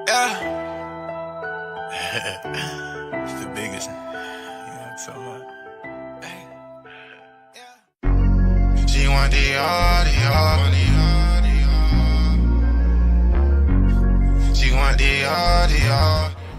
Yeah. It's the biggest. You know what I'm talking about? Hey. Yeah. She want the She want the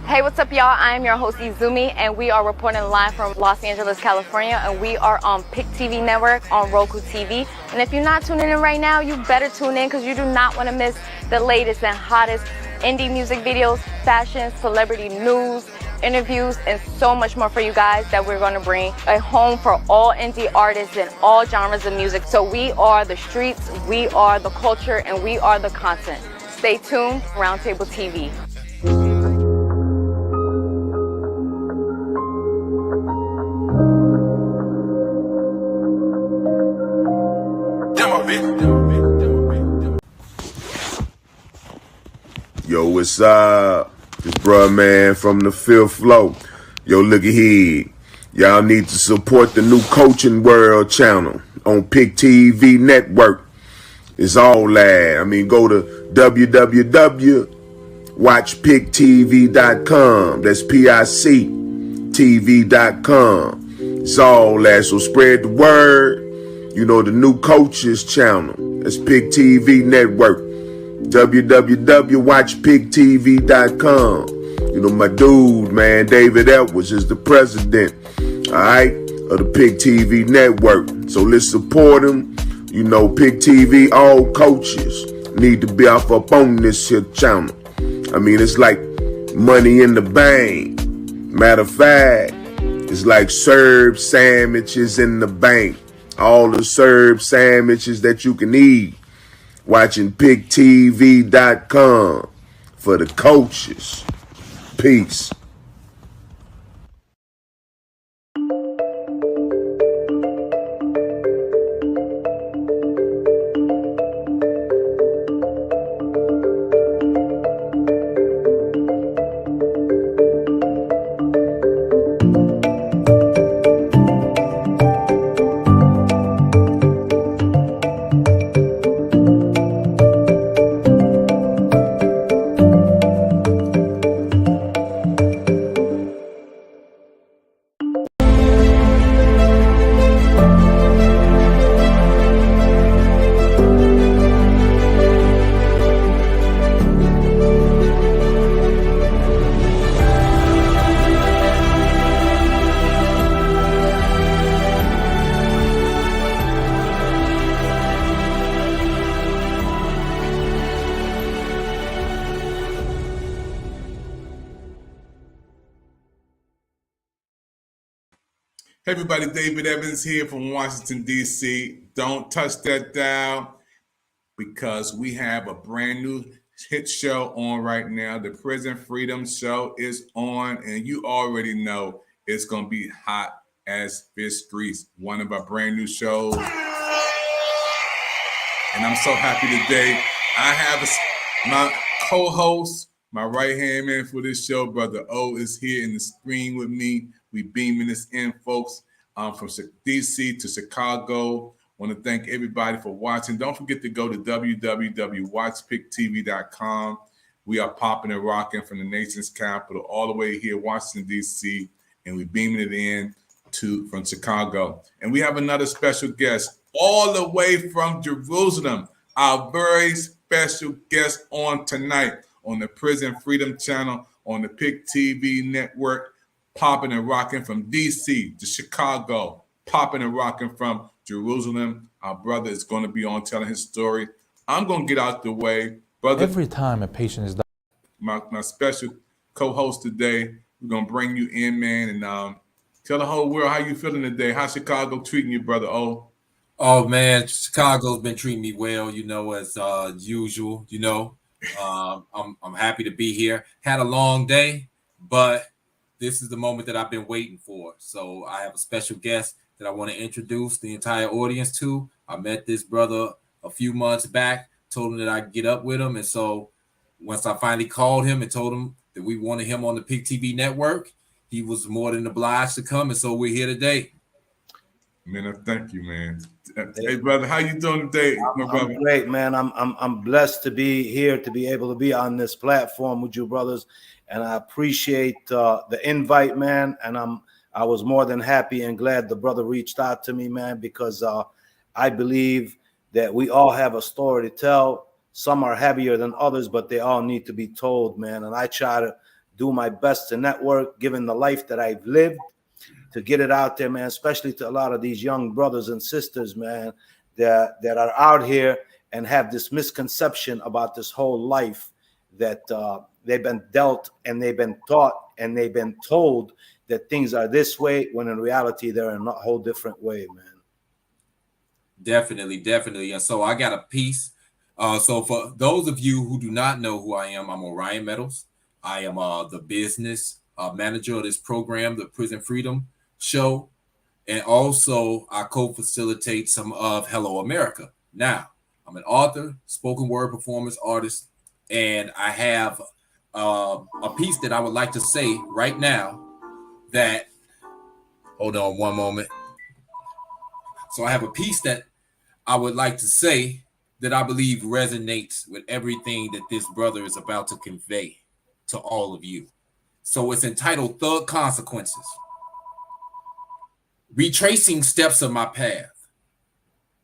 Hey, what's up, y'all? I am your host, Izumi, and we are reporting live from Los Angeles, California, and we are on PIC TV Network on Roku TV. And if you're not tuning in right now, you better tune in because you do not want to miss the latest and hottest indie music videos, fashion, celebrity news, interviews, and so much more for you guys that we're going to bring a home for all indie artists and all genres of music. So we are the streets, we are the culture, and we are the content. Stay tuned, Roundtable TV. Yo, what's up? This bruh man from the fifth floor. Yo, look at here. Y'all need to support the new Coaching World channel on PIC TV Network. It's all that. I mean, go to www.watchpictv.com. That's PIC TV.com. It's all that. So spread the word. You know, the new coaches channel. That's PIC TV Network. www.watchpictv.com. You know, my dude, man, David Edwards is the president, all right, of the PIC TV Network. So let's support him. You know, PIC TV, all coaches need to be off up on this here channel. I mean, it's like money in the bank. Matter of fact, it's like Serb sandwiches in the bank. All the Serb sandwiches that you can eat. Watching PicTV.com for the coaches. Peace. Hey everybody, David Evans here from Washington, D.C. Don't touch that dial because we have a brand new hit show on right now. The Prison Freedom Show is on, and you already know it's going to be hot as fish grease. One of our brand new shows. And I'm so happy today. I have my co-host, my right-hand man for this show, Brother O, is here in the screen with me. We beaming this in, folks, from D.C. to Chicago. Want to thank everybody for watching. Don't forget to go to www.watchpictv.com. We are popping and rocking from the nation's capital all the way here, Washington, D.C., and we beaming it in from Chicago. And we have another special guest all the way from Jerusalem, our very special guest on tonight on the Prison Freedom Channel on the PIC TV Network. Popping and rocking from D.C. to Chicago, popping and rocking from Jerusalem. Our brother is going to be on telling his story. I'm going to get out the way. Brother, every time a patient is my special co-host today, we're going to bring you in, man, and tell the whole world how you feeling today. How's Chicago treating you, Brother O? Oh, man, Chicago's been treating me well, you know, as usual, you know. I'm happy to be here. Had a long day, but this is the moment that I've been waiting for. So I have a special guest that I want to introduce the entire audience to. I met this brother a few months back, told him that I could get up with him. And so once I finally called him and told him that we wanted him on the PIC TV Network, he was more than obliged to come. And so we're here today. Man, thank you, man. Hey, brother, how you doing today, my brother? I'm great, man. I'm blessed to be here, to be able to be on this platform with you brothers, and I appreciate the invite, man. And I was more than happy and glad the brother reached out to me, man, because I believe that we all have a story to tell. Some are heavier than others, but they all need to be told, man. And I try to do my best to network, given the life that I've lived, to get it out there, man, especially to a lot of these young brothers and sisters, man, that are out here and have this misconception about this whole life that they've been dealt and they've been taught and they've been told that things are this way, when in reality they're in a whole different way, man. Definitely. And so I got a piece. So for those of you who do not know who I am, I'm Orion Meadows. I am the business manager of this program, the Prison Freedom Show, and also I co-facilitate some of Hello America. Now, I'm an author, spoken word performance artist, and I have a piece that I would like to say right now that, hold on one moment. So I have a piece that I would like to say that I believe resonates with everything that this brother is about to convey to all of you. So it's entitled Thug Consequences. Retracing steps of my path.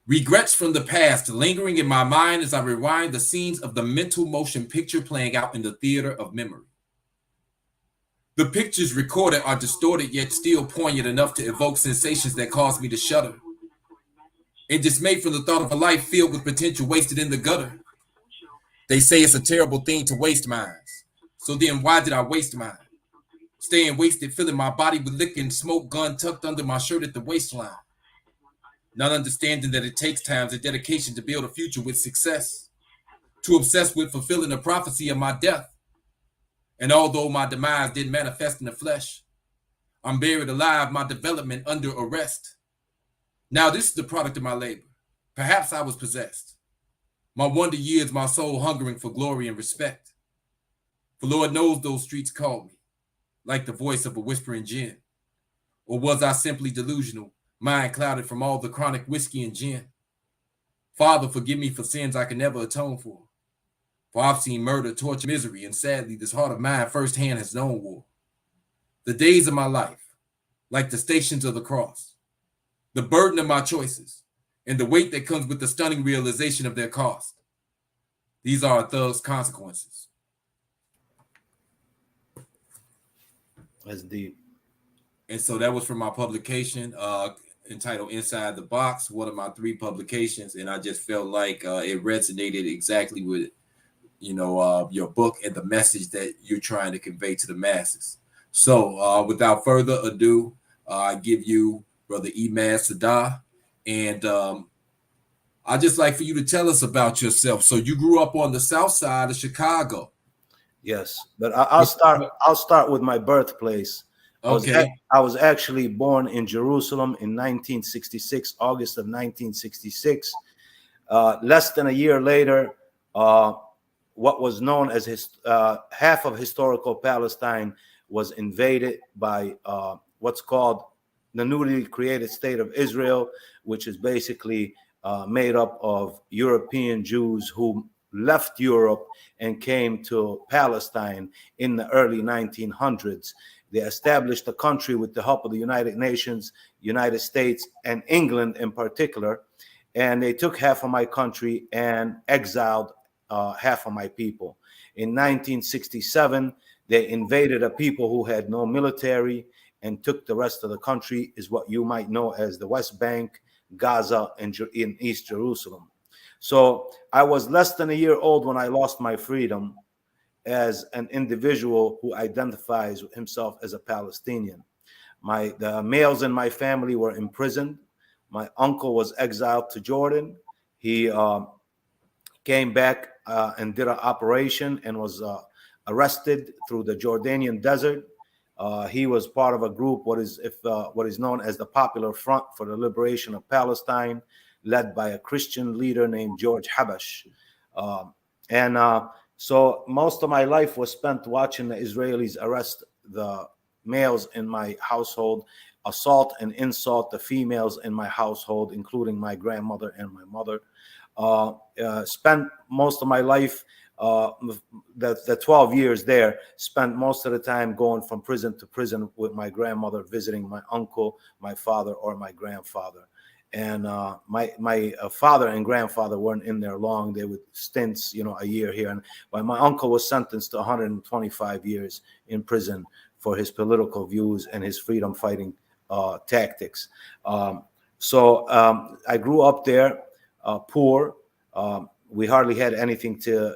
Regrets from the past lingering in my mind as I rewind the scenes of the mental motion picture playing out in the theater of memory. The pictures recorded are distorted yet still poignant enough to evoke sensations that cause me to shudder. And dismayed from the thought of a life filled with potential wasted in the gutter. They say it's a terrible thing to waste minds. So then why did I waste mine? Staying wasted, filling my body with liquor and smoke, gun tucked under my shirt at the waistline. Not understanding that it takes time and dedication to build a future with success. Too obsessed with fulfilling the prophecy of my death. And although my demise didn't manifest in the flesh, I'm buried alive, my development under arrest. Now this is the product of my labor. Perhaps I was possessed. My wonder years, my soul hungering for glory and respect. For Lord knows those streets called me, like the voice of a whispering gin. Or was I simply delusional, mind clouded from all the chronic whiskey and gin? Father, forgive me for sins I can never atone for. For I've seen murder, torture, misery, and sadly this heart of mine firsthand has known war. The days of my life, like the stations of the cross, the burden of my choices, and the weight that comes with the stunning realization of their cost. These are a thug's consequences. That's deep. And so that was from my publication entitled Inside the Box, one of my 3 publications. And I just felt like it resonated exactly with, your book and the message that you're trying to convey to the masses. So without further ado, I give you Brother Imad Sadah. And I'd just like for you to tell us about yourself. So you grew up on the south side of Chicago. Yes, but I'll start with my birthplace. Okay. I was actually born in Jerusalem in 1966, August of 1966. Less than a year later, what was known as half of historical Palestine was invaded by what's called the newly created state of Israel, which is basically made up of European Jews who left Europe and came to Palestine in the early 1900s. They established a country with the help of the United Nations, United States, and England in particular. And they took half of my country and exiled half of my people. In 1967, they invaded a people who had no military and took the rest of the country, is what you might know as the West Bank, Gaza, and in East Jerusalem. So I was less than a year old when I lost my freedom as an individual who identifies himself as a Palestinian. The males in my family were imprisoned. My uncle was exiled to Jordan. He came back and did an operation and was arrested through the Jordanian desert. He was part of a group, what is known as the Popular Front for the Liberation of Palestine, led by a Christian leader named George Habash. So most of my life was spent watching the Israelis arrest the males in my household assault and insult the females in my household, including my grandmother and my mother. Spent most of my life, the 12 years there, spent most of the time going from prison to prison with my grandmother, visiting my uncle, my father, or my grandfather. And my father and grandfather weren't in there long. They would stints, a year here. And my uncle was sentenced to 125 years in prison for his political views and his freedom fighting tactics. So I grew up there, poor. We hardly had anything to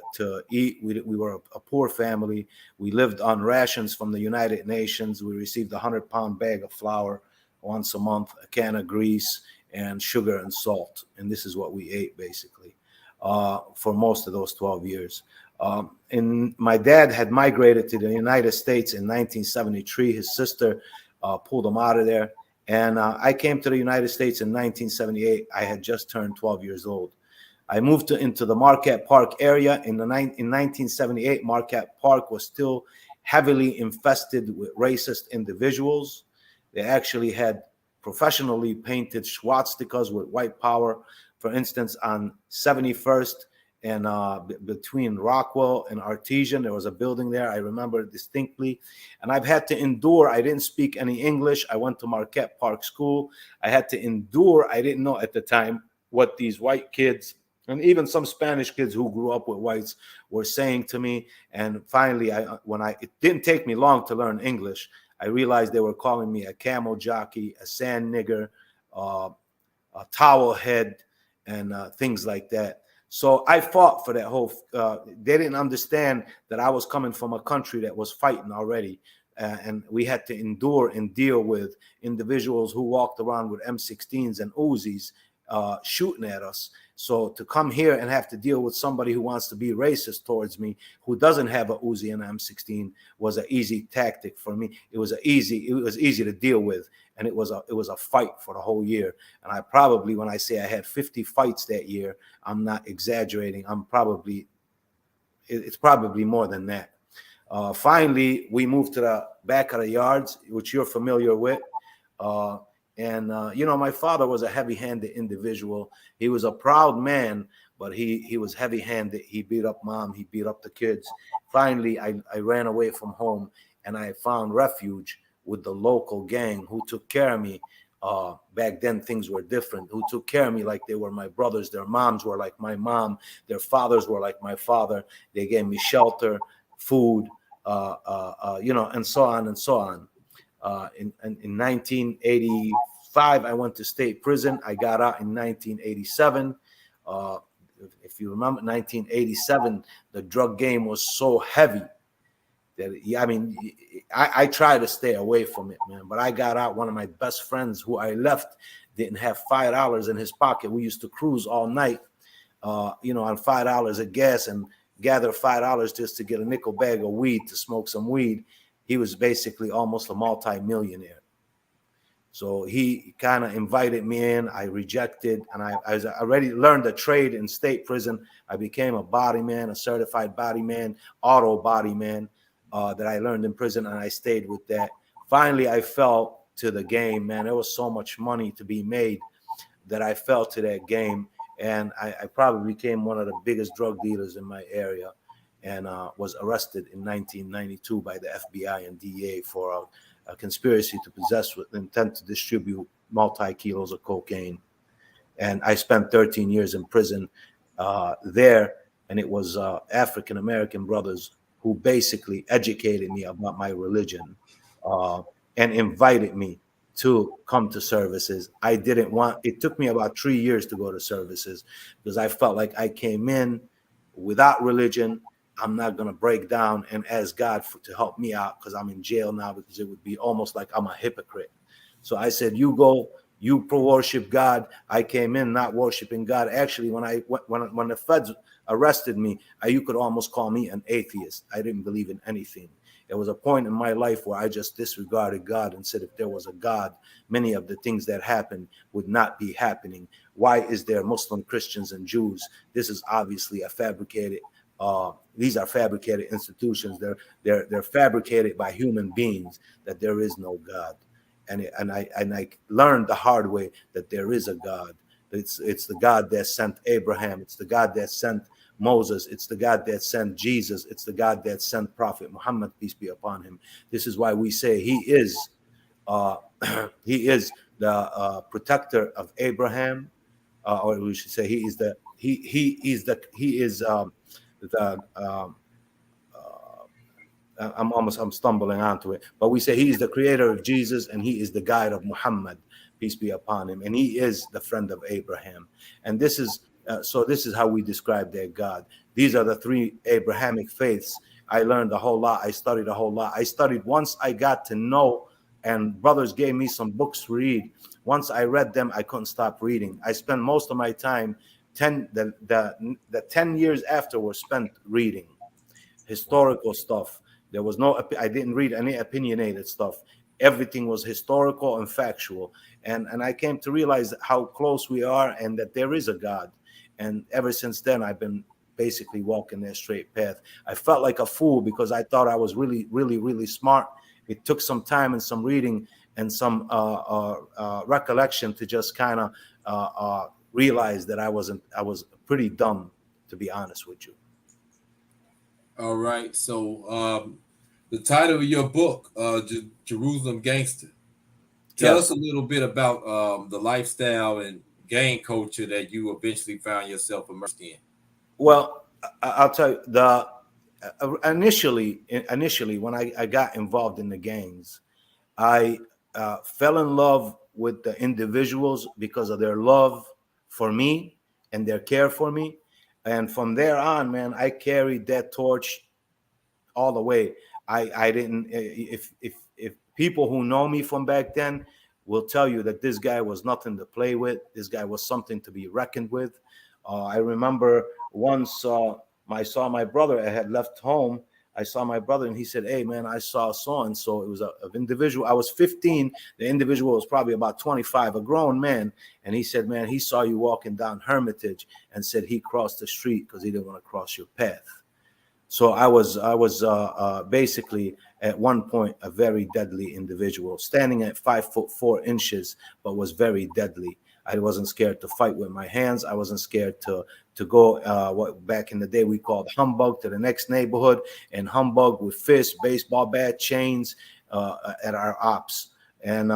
eat. We were a poor family. We lived on rations from the United Nations. We received a 100-pound bag of flour once a month, a can of grease, and sugar and salt. And this is what we ate, basically, for most of those 12 years. And my dad had migrated to the United States in 1973. His sister pulled him out of there. And I came to the United States in 1978. I had just turned 12 years old. I moved into the Marquette Park area. In 1978, Marquette Park was still heavily infested with racist individuals. They actually had professionally painted swastikas with white power. For instance, on 71st and between Rockwell and Artesian, there was a building there. I remember it distinctly. And I've had to endure. I didn't speak any English. I went to Marquette Park School. I had to endure. I didn't know at the time what these white kids and even some Spanish kids who grew up with whites were saying to me. And finally, it didn't take me long to learn English. I realized they were calling me a camel jockey, a sand nigger, a towel head, and things like that. So I fought for that whole. They didn't understand that I was coming from a country that was fighting already, and we had to endure and deal with individuals who walked around with M16s and Uzis shooting at us. So to come here and have to deal with somebody who wants to be racist towards me, who doesn't have a Uzi and an M16, was an easy tactic for me. It was easy to deal with, and it was a fight for the whole year. And I probably, when I say I had 50 fights that year, I'm not exaggerating. It's probably more than that. Finally, we moved to the back of the yards, which you're familiar with. My father was a heavy-handed individual. He was a proud man, but he was heavy-handed. He beat up mom. He beat up the kids. Finally, I ran away from home, and I found refuge with the local gang who took care of me. Back then, things were different. Who took care of me like they were my brothers. Their moms were like my mom. Their fathers were like my father. They gave me shelter, food, and so on and so on. In 1985, I went to state prison. I got out in 1987. If you remember, 1987, the drug game was so heavy that, I tried to stay away from it, man. But I got out. One of my best friends who I left didn't have $5 in his pocket. We used to cruise all night, on $5 of gas and gather $5 just to get a nickel bag of weed to smoke some weed. He was basically almost a multi-millionaire. So he kind of invited me in. I rejected, and I already learned a trade in state prison. I became a body man, a certified body man, auto body man that I learned in prison, and I stayed with that. Finally, I fell to the game, man. There was so much money to be made that I fell to that game, and I probably became one of the biggest drug dealers in my area. And was arrested in 1992 by the FBI and DEA for a conspiracy to possess with intent to distribute multi-kilos of cocaine. And I spent 13 years in prison there, and it was African-American brothers who basically educated me about my religion and invited me to come to services. It took me about 3 years to go to services because I felt like I came in without religion. I'm not going to break down and ask God to help me out because I'm in jail now, because it would be almost like I'm a hypocrite. So I said, you go, you worship God. I came in not worshiping God. Actually, when the feds arrested me, you could almost call me an atheist. I didn't believe in anything. There was a point in my life where I just disregarded God and said, if there was a God, many of the things that happened would not be happening. Why is there Muslim, Christians, and Jews? This is obviously a fabricated. These are fabricated institutions. They're fabricated by human beings. That there is no God. and I learned the hard way that there is a God. It's the God that sent Abraham. It's the God that sent Moses. It's the God that sent Jesus. It's the God that sent Prophet Muhammad, peace be upon him. This is why we say he is he is the protector of Abraham, or we should say he is the I'm stumbling onto it, but we say he is the creator of Jesus and he is the guide of Muhammad, peace be upon him, and he is the friend of Abraham. And this is this is how we describe their God. These are the three Abrahamic faiths. I learned a whole lot. I studied a whole lot. I studied once I got to know, and brothers gave me some books to read. Once I read them, I couldn't stop reading. I spent most of my time, the 10 years after were spent reading historical stuff. There was I didn't read any opinionated stuff. Everything was historical and factual. And I came to realize how close we are and that there is a God. And ever since then, I've been basically walking that straight path. I felt like a fool because I thought I was really, really, really smart. It took some time and some reading and some recollection to just kind of realize that I was pretty dumb, to be honest with you. All right. So the title of your book, Jerusalem Gangster. Tell us a little bit about the lifestyle and gang culture that you eventually found yourself immersed in. Well, I'll tell you, initially when I got involved in the gangs, I fell in love with the individuals because of their love for me and their care for me. And from there on, man, I carried that torch all the way. I didn't, if people who know me from back then will tell you that this guy was nothing to play with. This guy was something to be reckoned with. I remember once I saw my brother. I had left home. I saw my brother and he said, "Hey, man, I saw so-and-so." It was an individual. I was 15. The individual was probably about 25, a grown man. And he said, "Man, he saw you walking down Hermitage," and said he crossed the street because he didn't want to cross your path. So I was basically at one point a very deadly individual, standing at 5'4", but was very deadly. I wasn't scared to fight with my hands. I wasn't scared to go what back in the day we called humbug, to the next neighborhood and humbug with fists, baseball bat, chains at our ops. And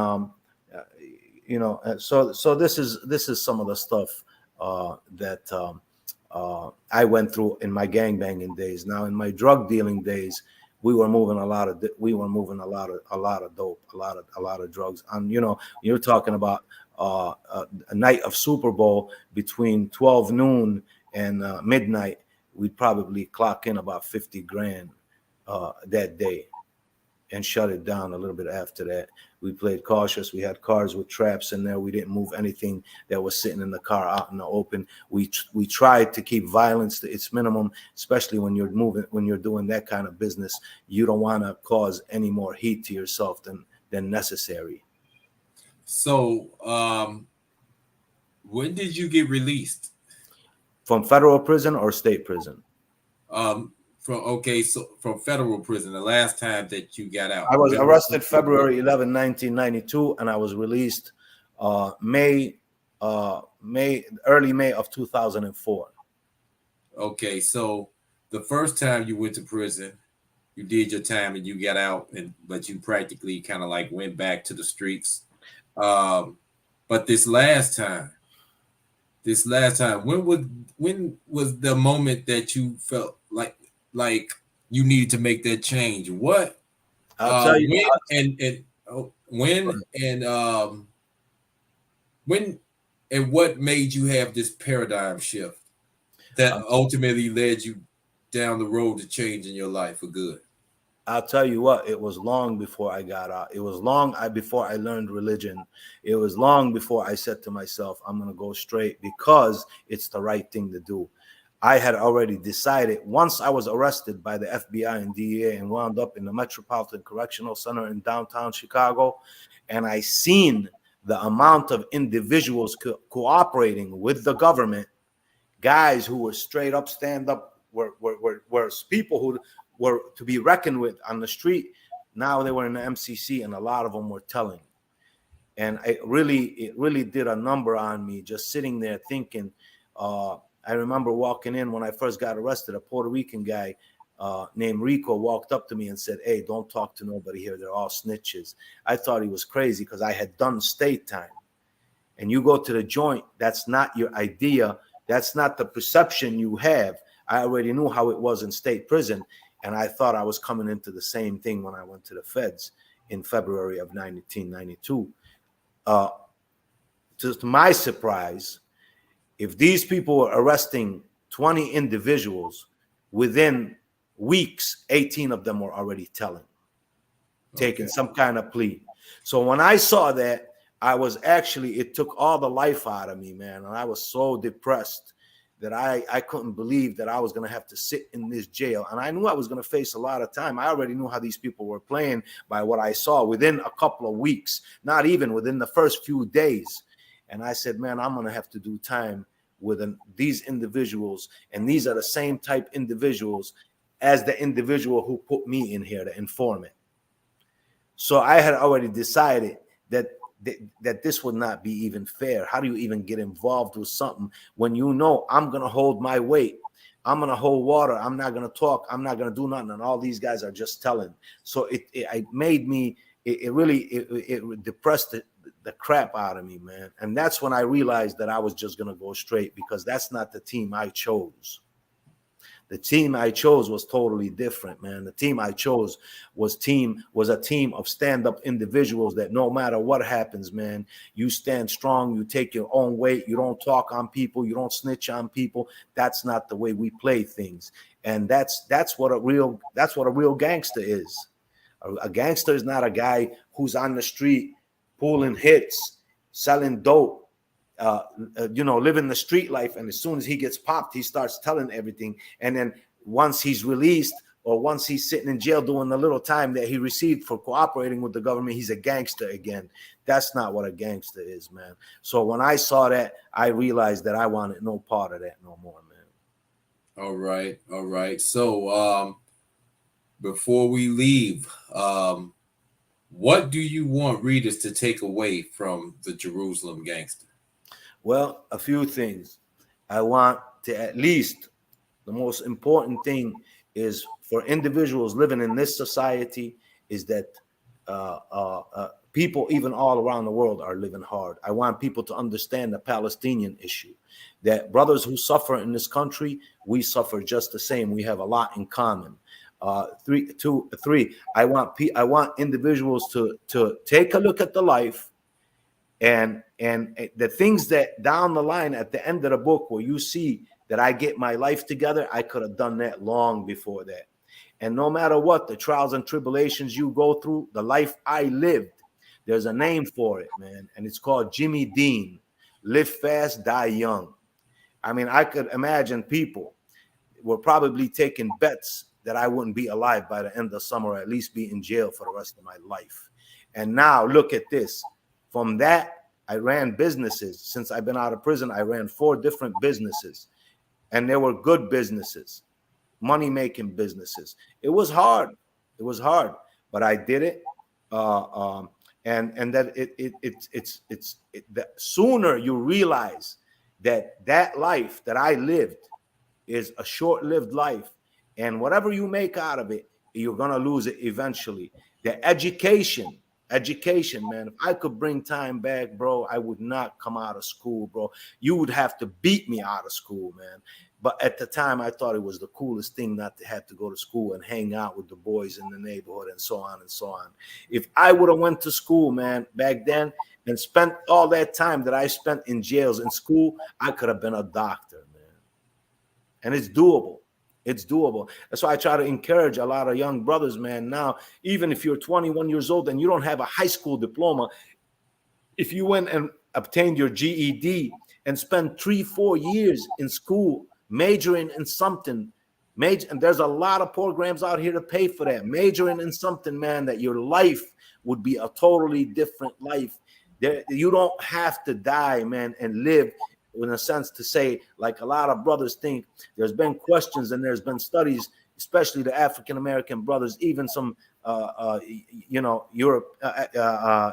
so this is some of the stuff that I went through in my gangbanging days. Now in my drug dealing days, we were moving a lot of dope, a lot of drugs. And you're talking about a night of Super Bowl between 12 noon and midnight. We'd probably clock in about 50 grand that day and shut it down a little bit after that. We played cautious. We had cars with traps in there. We didn't move anything that was sitting in the car out in the open. We tried to keep violence to its minimum, especially when you're doing that kind of business. You don't want to cause any more heat to yourself than necessary. So, when did you get released? From federal prison or state prison? From federal prison, the last time that you got out. I was arrested February 11, 1992, and I was released early May of 2004. Okay, so the first time you went to prison, you did your time and you got out, but you practically kind of like went back to the streets. But this last time, when was the moment that you felt like you needed to make that change? What? I'll tell you when and what made you have this paradigm shift that ultimately led you down the road to changing your life for good? I'll tell you what, it was long before I got out. It was long before I learned religion. It was long before I said to myself, I'm going to go straight because it's the right thing to do. I had already decided once I was arrested by the FBI and DEA and wound up in the Metropolitan Correctional Center in downtown Chicago, and I seen the amount of individuals cooperating with the government, guys who were straight up stand up, were people who were to be reckoned with on the street. Now they were in the MCC, and a lot of them were telling. And it really did a number on me, just sitting there thinking. I remember walking in when I first got arrested. A Puerto Rican guy named Rico walked up to me and said, "Hey, don't talk to nobody here. They're all snitches." I thought he was crazy because I had done state time. And you go to the joint, that's not your idea. That's not the perception you have. I already knew how it was in state prison. And I thought I was coming into the same thing when I went to the feds in February of 1992. To my surprise, if these people were arresting 20 individuals, within weeks, 18 of them were already telling, taking some kind of plea. So when I saw that, it took all the life out of me, man. And I was so depressed that I couldn't believe that I was going to have to sit in this jail. And I knew I was going to face a lot of time. I already knew how these people were playing by what I saw within a couple of weeks, not even within the first few days. And I said, man, I'm going to have to do time with these individuals. And these are the same type individuals as the individual who put me in here, the informant. So I had already decided that this would not be even fair. How do you even get involved with something when you know I'm going to hold my weight? I'm going to hold water. I'm not going to talk. I'm not going to do nothing. And all these guys are just telling. So it really depressed the crap out of me, man. And that's when I realized that I was just going to go straight, because that's not the team I chose. The team I chose was totally different, man. The team I chose was a team of stand-up individuals that no matter what happens, man, you stand strong, you take your own weight, you don't talk on people, you don't snitch on people. That's not the way we play things. And that's what a real gangster is. A gangster is not a guy who's on the street pulling hits, selling dope, living the street life, and as soon as he gets popped, he starts telling everything. And then once he's released, or once he's sitting in jail doing the little time that he received for cooperating with the government, he's a gangster again. That's not what a gangster is, man. So when I saw that, I realized that I wanted no part of that no more, man. All right. So before we leave, what do you want readers to take away from the Jerusalem Gangster? Well, a few things. I want to, at least the most important thing is for individuals living in this society, is that people even all around the world are living hard. I want people to understand the Palestinian issue, that brothers who suffer in this country, we suffer just the same. We have a lot in common. Three, I want individuals to take a look at the life and the things that down the line at the end of the book, where you see that I get my life together, I could have done that long before that. And no matter what the trials and tribulations you go through, the life I lived, there's a name for it, man, and it's called Jimmy Dean. Live fast, die young. I mean, I could imagine people were probably taking bets that I wouldn't be alive by the end of summer, or at least be in jail for the rest of my life. And now look at this. From that, I ran businesses. Since I've been out of prison, I ran 4 different businesses, and they were good businesses, money-making businesses. It was hard. But I did it. And that it's the sooner you realize that life that I lived is a short-lived life, and whatever you make out of it, you're gonna lose it eventually. The education, man. If I could bring time back, bro, I would not come out of school, bro. You would have to beat me out of school, man. But at the time, I thought it was the coolest thing not to have to go to school and hang out with the boys in the neighborhood and so on and so on. If I would have went to school, man, back then and spent all that time that I spent in jails in school, I could have been a doctor, man. And it's doable. It's doable. That's why I try to encourage a lot of young brothers, man. Now, even if you're 21 years old and you don't have a high school diploma, if you went and obtained your GED and spent 3-4 years in school majoring in something, and there's a lot of programs out here to pay for that, majoring in something, man, that your life would be a totally different life. You don't have to die, man, and live in a sense to say, like a lot of brothers think. There's been questions and there's been studies, especially the African-American brothers, even some,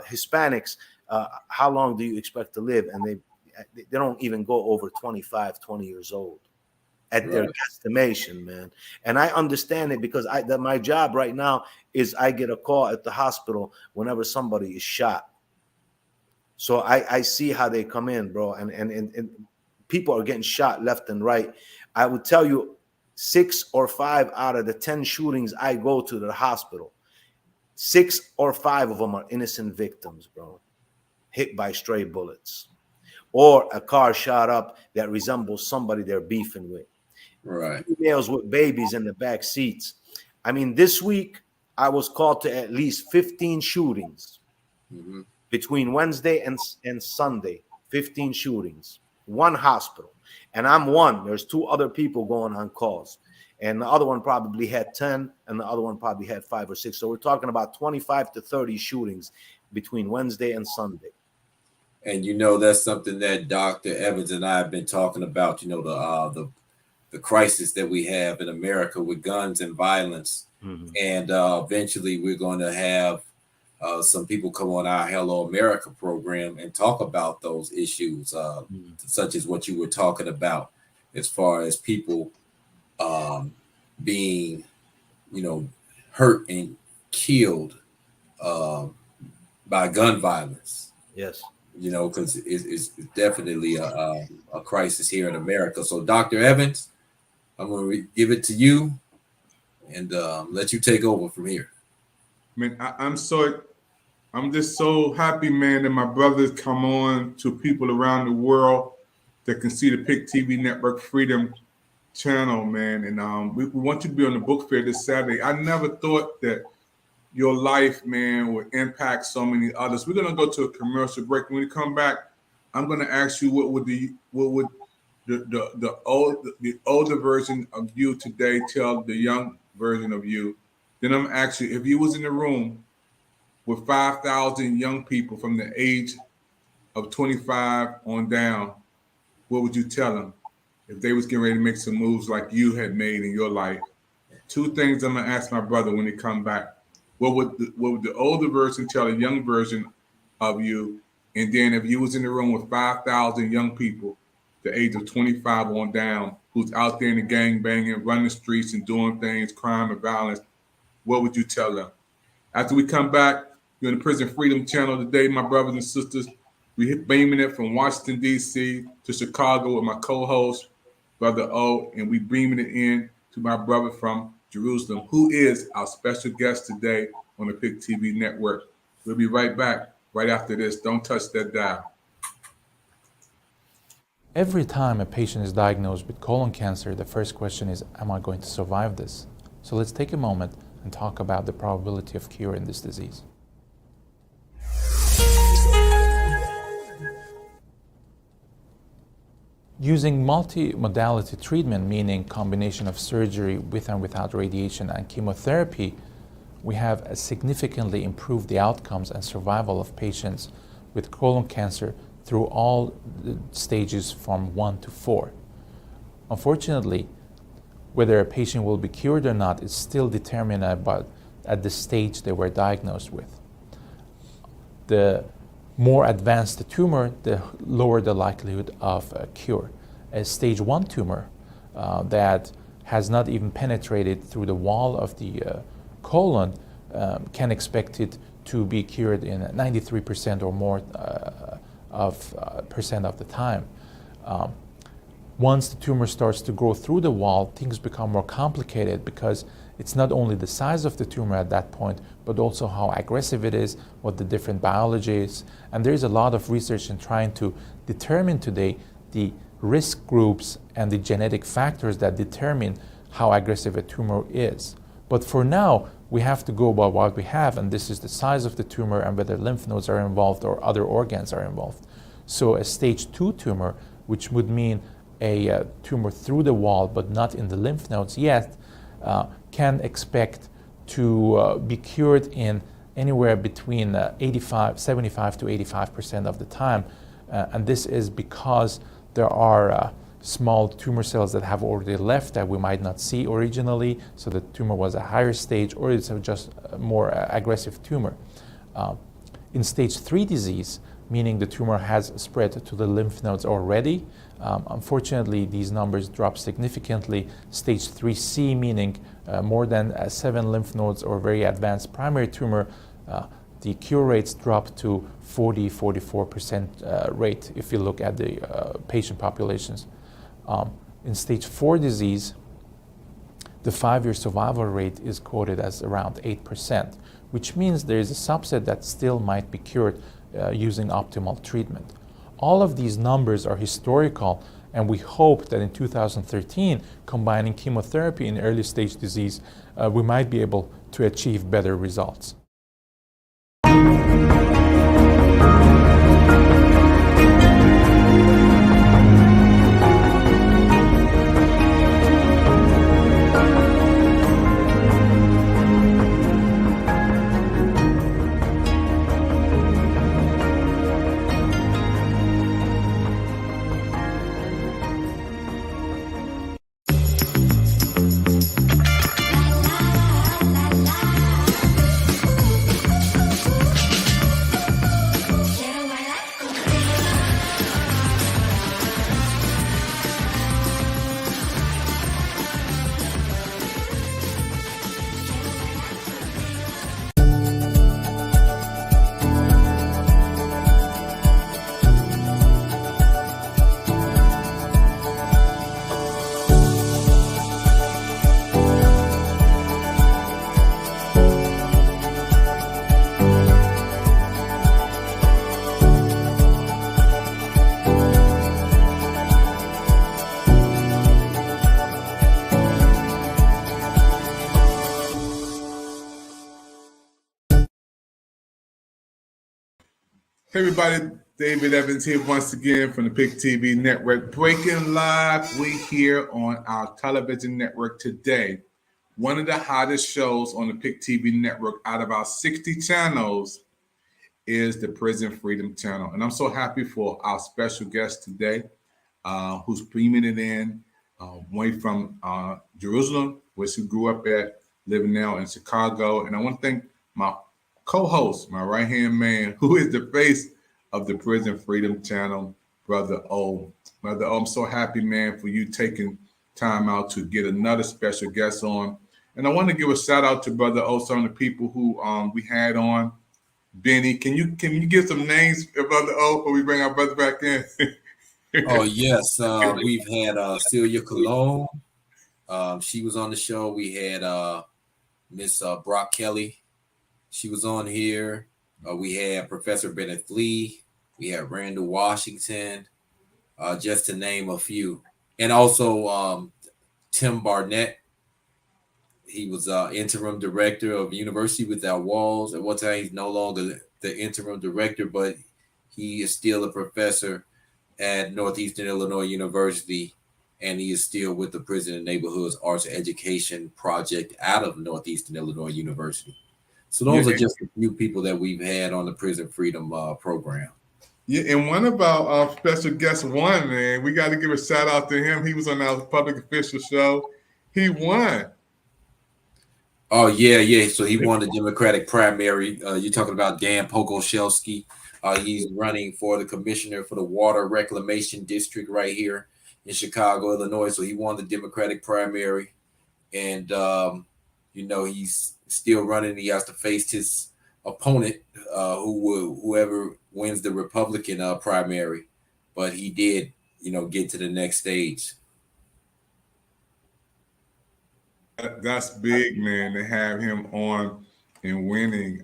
Hispanics, how long do you expect to live? And they don't even go over 25, 20 years old at their estimation, man. And I understand it because my job right now is I get a call at the hospital whenever somebody is shot. So I see how they come in, bro. And people are getting shot left and right. I would tell you 6 or 5 out of the 10 shootings I go to the hospital, 6 or 5 of them are innocent victims, bro, hit by stray bullets or a car shot up that resembles somebody they're beefing with. Right. Females with babies in the back seats. I mean, this week I was called to at least 15 shootings between Wednesday and Sunday. 15 shootings, one hospital, and I'm one. There's 2 other people going on calls, and the other one probably had 10, and the other one probably had 5 or 6. So we're talking about 25 to 30 shootings between Wednesday and Sunday. And you know, that's something that Dr. Evans and I have been talking about. You know, the crisis that we have in America with guns and violence, and eventually we're going to have some people come on our Hello America program and talk about those issues, such as what you were talking about, as far as people being, you know, hurt and killed by gun violence. Yes. You know, because it's definitely a crisis here in America. So, Dr. Evans, I'm going to give it to you and let you take over from here. Man, I'm just so happy, man, that my brothers come on to people around the world that can see the PIC TV Network Freedom Channel, man. And we want you to be on the book fair this Saturday. I never thought that your life, man, would impact so many others. We're gonna go to a commercial break. When we come back, I'm gonna ask you what would the older version of you today tell the young version of you. Then I'm gonna ask you, if you was in the room with 5,000 young people from the age of 25 on down, what would you tell them if they was getting ready to make some moves like you had made in your life? 2 things I'm gonna ask my brother when he come back. What would the older version tell a young version of you? And then if you was in the room with 5,000 young people, the age of 25 on down, who's out there in the gang banging, running the streets and doing things, crime and violence, what would you tell them? After we come back, you're on the Prison Freedom Channel today, my brothers and sisters. We're beaming it from Washington, D.C. to Chicago with my co-host, Brother O, and we beaming it in to my brother from Jerusalem, who is our special guest today on the PIC TV Network. We'll be right back right after this. Don't touch that dial. Every time a patient is diagnosed with colon cancer, the first question is, am I going to survive this? So let's take a moment and talk about the probability of cure in this disease. Using multi-modality treatment, meaning combination of surgery with and without radiation and chemotherapy, we have significantly improved the outcomes and survival of patients with colon cancer through all the stages from 1 to 4. Unfortunately, whether a patient will be cured or not is still determined at the stage they were diagnosed with. The more advanced the tumor, the lower the likelihood of a cure. A stage 1 tumor that has not even penetrated through the wall of the colon can expect it to be cured in 93% or more percent of the time. Once the tumor starts to grow through the wall, things become more complicated because it's not only the size of the tumor at that point, but also how aggressive it is, what the different biology is. And there's a lot of research in trying to determine today the risk groups and the genetic factors that determine how aggressive a tumor is. But for now, we have to go by what we have, and this is the size of the tumor and whether lymph nodes are involved or other organs are involved. So a stage 2 tumor, which would mean a tumor through the wall but not in the lymph nodes yet, can expect to be cured in anywhere between 75 to 85% of the time. And this is because there are small tumor cells that have already left that we might not see originally, so the tumor was a higher stage, or it's just a more aggressive tumor. In stage 3 disease, meaning the tumor has spread to the lymph nodes already. Unfortunately, these numbers drop significantly. Stage 3C, meaning more than 7 lymph nodes or very advanced primary tumor, the cure rates drop to 44% rate if you look at the patient populations. In stage 4 disease, the 5-year survival rate is quoted as around 8%, which means there is a subset that still might be cured using optimal treatment. All of these numbers are historical, and we hope that in 2013, combining chemotherapy in early stage disease, we might be able to achieve better results. Hey everybody, David Evans here once again from the PIC TV network. Breaking live, we here on our television network today. One of the hottest shows on the PIC TV network out of our 60 channels is the Prison Freedom Channel. And I'm so happy for our special guest today, who's beaming it in way from Jerusalem, where she grew up at, living now in Chicago. And I want to thank my co-host, my right-hand man, who is the face of the Prison Freedom Channel, Brother O. Brother O, I'm so happy, man, for you taking time out to get another special guest on. And I want to give a shout out to Brother O, some of the people who we had on. Benny, can you give some names, Brother O, before we bring our brother back in? Oh, yes. We've had Celia Cologne. She was on the show. We had Miss Brock Kelly. She was on here. We had Professor Bennett Lee. We had Randall Washington, just to name a few. And also Tim Barnett. He was interim director of University Without Walls. At one time, he's no longer the interim director, but he is still a professor at Northeastern Illinois University, and he is still with the Prison and Neighborhoods Arts Education Project out of Northeastern Illinois University. So those are just a few people that we've had on the Prison Freedom program. Yeah, and one of our special guests won, man. We got to give a shout out to him. He was on our public official show. He won. Oh, yeah. So he won the Democratic primary. You're talking about Dan Pogoshelski. He's running for the commissioner for the Water Reclamation District right here in Chicago, Illinois. So he won the Democratic primary. And, he's still running. He has to face his opponent, whoever wins the Republican primary. But he did, get to the next stage. That's big, man, to have him on and winning.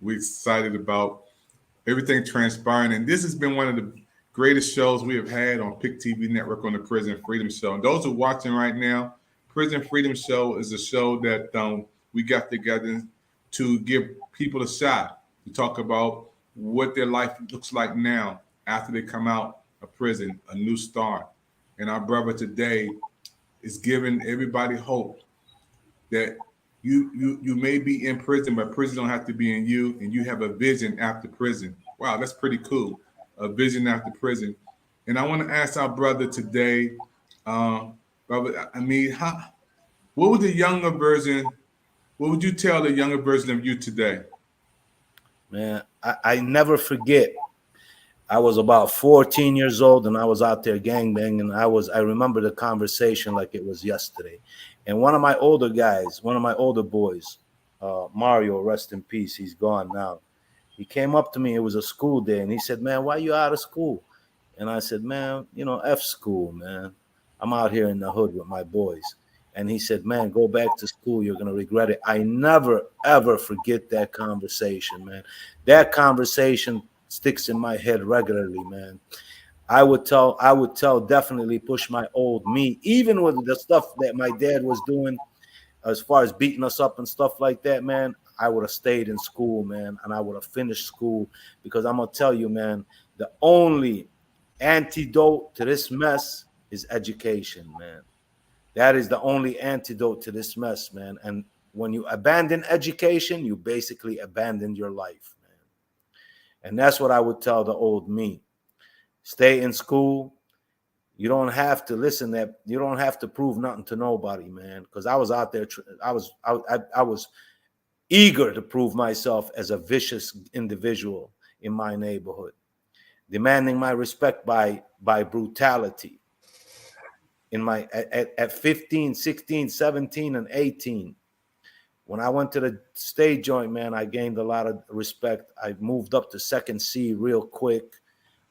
We're excited about everything transpiring. And this has been one of the greatest shows we have had on PIC TV Network on the Prison Freedom Show. And those who are watching right now, Prison Freedom Show is a show that we got together to give people a shot, to talk about what their life looks like now after they come out of prison, a new start. And our brother today is giving everybody hope that you may be in prison, but prison don't have to be in you, and you have a vision after prison. Wow, that's pretty cool. A vision after prison. And I want to ask our brother today, brother, what would you tell the younger version of you today? Man, I never forget I was about 14 years old, and I was out there gangbanging. I remember the conversation like it was yesterday. And one of my older guys, one of my older boys, Mario, rest in peace, he's gone now. He came up to me, it was a school day, and he said, man, why you out of school? And I said, man, you know, F school, man. I'm out here in the hood with my boys. And he said, man, go back to school. You're going to regret it. I never, ever forget that conversation, man. That conversation sticks in my head regularly, man. I would tell definitely push my old me, even with the stuff that my dad was doing as far as beating us up and stuff like that, man. I would have stayed in school, man, and I would have finished school, because I'm going to tell you, man, the only antidote to this mess is education, man. That is the only antidote to this mess, man. And when you abandon education, you basically abandon your life, man. And that's what I would tell the old me. Stay in school. You don't have to listen that. You don't have to prove nothing to nobody, man. Because I was out there. I was eager to prove myself as a vicious individual in my neighborhood, demanding my respect by brutality. In my at 15, 16, 17, and 18. When I went to the state joint, man, I gained a lot of respect. I moved up to second C real quick,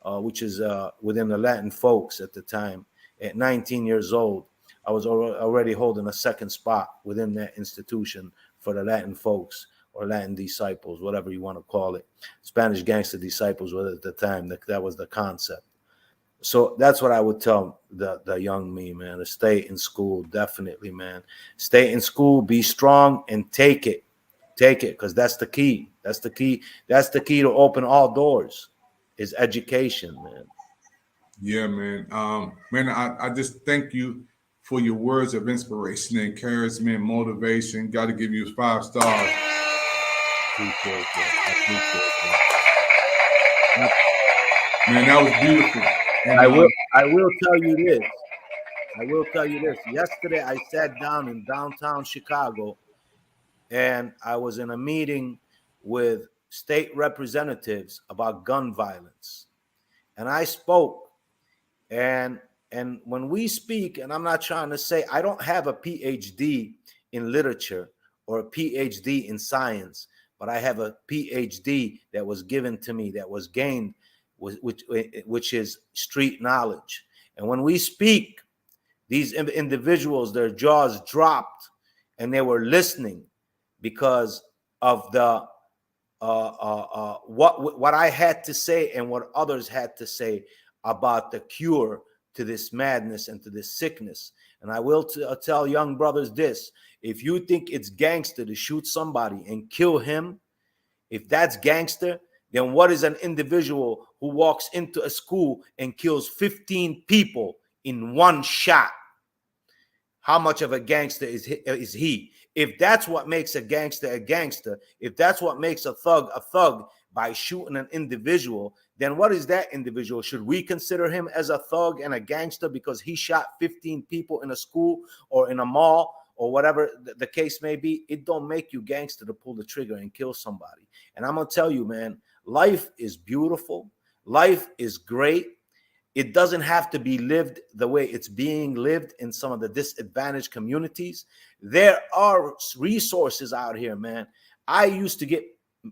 which is within the Latin folks at the time. At 19 years old, I was already holding a second spot within that institution for the Latin folks or Latin disciples, whatever you want to call it. Spanish gangster disciples was at the time. That was the concept. So that's what I would tell the young me, man, to stay in school. Definitely, man. Stay in school, be strong, and take it. Take it, because that's the key. That's the key. That's the key to open all doors, is education, man. Yeah, man. Man, I just thank you for your words of inspiration, encouragement, motivation. Got to give you 5 stars. Appreciate that. Man, that was beautiful. And, I will tell you this. Yesterday, I sat down in downtown Chicago, and I was in a meeting with state representatives about gun violence. And I spoke. And when we speak, and I'm not trying to say, I don't have a PhD in literature or a PhD in science, but I have a PhD that was given to me, that was gained, which is street knowledge. And when we speak, these individuals, their jaws dropped, and they were listening because of the what I had to say and what others had to say about the cure to this madness and to this sickness. And I will tell young brothers this: if you think it's gangster to shoot somebody and kill him, if that's gangster, then what is an individual who walks into a school and kills 15 people in one shot? How much of a gangster is he? If that's what makes a gangster, if that's what makes a thug by shooting an individual, then what is that individual? Should we consider him as a thug and a gangster because he shot 15 people in a school or in a mall or whatever the case may be? It don't make you gangster to pull the trigger and kill somebody. And I'm going to tell you, man, life is beautiful. Life is great. It doesn't have to be lived the way it's being lived in some of the disadvantaged communities. There are resources out here, man. I used to get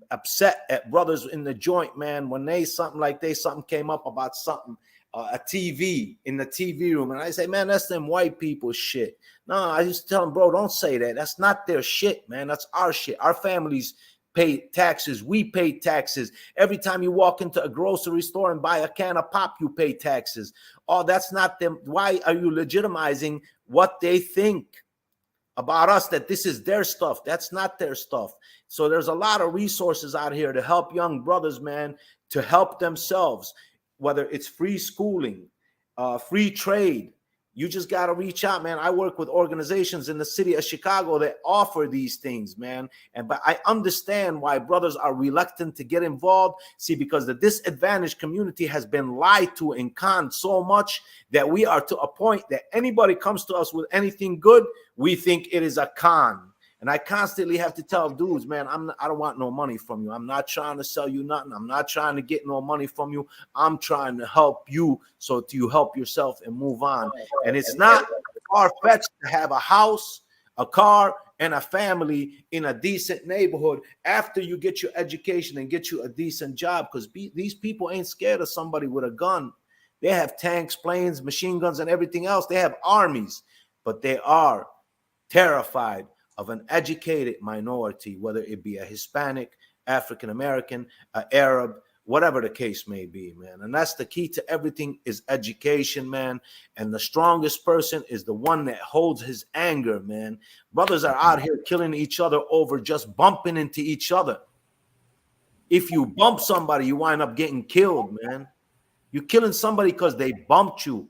upset at brothers in the joint, man, when something came up about something, a TV in the TV room. And I say, man, that's them white people shit. No, I used to tell them, bro, don't say that. That's not their shit, man. That's our shit. Our families pay taxes. We pay taxes. Every time you walk into a grocery store and buy a can of pop, you pay taxes. Oh, that's not them. Why are you legitimizing what they think about us, that this is their stuff? That's not their stuff. So there's a lot of resources out here to help young brothers, man, to help themselves, whether it's free schooling, free trade. You just got to reach out, man. I work with organizations in the city of Chicago that offer these things, man. But I understand why brothers are reluctant to get involved. See, because the disadvantaged community has been lied to and conned so much that we are to a point that anybody comes to us with anything good, we think it is a con. And I constantly have to tell dudes, man, I don't want no money from you. I'm not trying to sell you nothing. I'm not trying to get no money from you. I'm trying to help you so you help yourself and move on. And it's not far-fetched to have a house, a car, and a family in a decent neighborhood after you get your education and get you a decent job, because these people ain't scared of somebody with a gun. They have tanks, planes, machine guns, and everything else. They have armies, but they are terrified of an educated minority, whether it be a Hispanic, African American, Arab, whatever the case may be, man. And that's the key to everything, is education, man. And the strongest person is the one that holds his anger, man. Brothers are out here killing each other over just bumping into each other. If you bump somebody, you wind up getting killed, man. You're killing somebody because they bumped you,